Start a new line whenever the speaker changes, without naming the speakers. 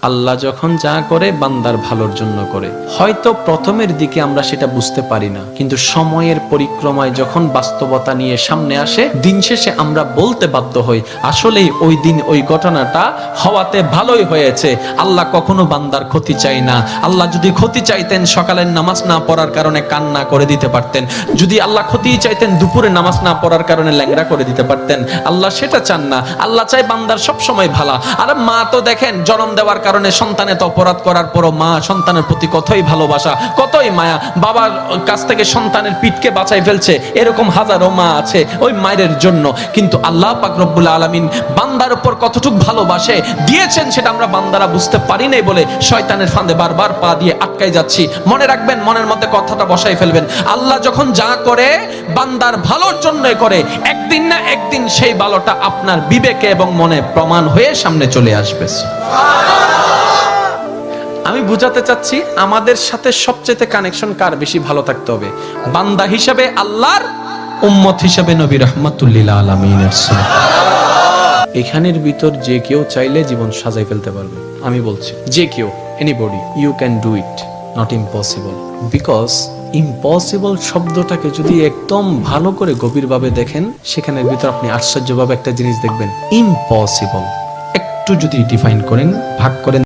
আল্লাহ যখন যা করে বান্দার ভালোর জন্য করে। হয়তো প্রথমের দিকে আমরা সেটা বুঝতে পারি না, কিন্তু সময়ের পরিক্রমায় যখন বাস্তবতা নিয়ে সামনে আসে, দিন শেষে আমরা বলতে বাধ্য হই আসলেই ওই দিন ওই ঘটনাটা হওয়াতে ভালোই হয়েছে। আল্লাহ কখনো বান্দার ক্ষতি চাই না। আল্লাহ যদি ক্ষতি চাইতেন সকালের নামাজ না পড়ার কারণে কান্না করে দিতে পারতেন। যদি আল্লাহ ক্ষতি চাইতেন দুপুরে নামাজ না পড়ার কারণে ল্যাংড়া করে দিতে পারতেন। আল্লাহ সেটা চান না। আল্লাহ চাই বান্দার সব সময় ভালো। আর মা তো দেখেন জন্ম দেওয়ার কারণে সন্তানের অপরাধ করার পরও মা সন্তানের প্রতি কতই ভালোবাসা, কতই মায়া। বাবার কাছ থেকে সন্তানের পিঠকে বাঁচাই ফেলছে, এরকম হাজারো মা আছে ওই মায়ের জন্য। কিন্তু আল্লাহ পাক রব্বুল আলামিন বান্দার উপর কতটুক ভালোবাসে দিয়েছেন সেটা আমরা বান্দারা বুঝতে পারি নাই বলে শয়তানের ফাঁদে বারবার পা দিয়ে আটকাই যাচ্ছি। মনে রাখবেন, মনের মধ্যে কথাটা বসাই ফেলবেন, আল্লাহ যখন যা করে বান্দার ভালোর জন্যই করে। একদিন না একদিন সেই ভালোটা আপনার বিবেকে এবং মনে প্রমাণ হয়ে সামনে চলে আসবে। আমি বুঝাতে চাচ্ছি আমাদের সাথে সবচেয়ে কানেকশন কার বেশি ভালো থাকতে হবে, বান্দা হিসাবে আল্লাহর, উম্মত হিসাবে নবী রাহমাতুল লিল আলামিনের। এখানের ভিতর যে কেউ চাইলে জীবন সাজাই ফেলতে পারবে। আমি বলছি যে কেউ, anybody, you can do it, not impossible. Because impossible শব্দটাকে যদি একদম ভালো করে গভীরভাবে দেখেন, সেখানের ভিতর আপনি আশ্চর্যভাবে একটা জিনিস দেখবেন। ইম্পসিবল একটু যদি ডিফাইন করেন, ভাগ করেন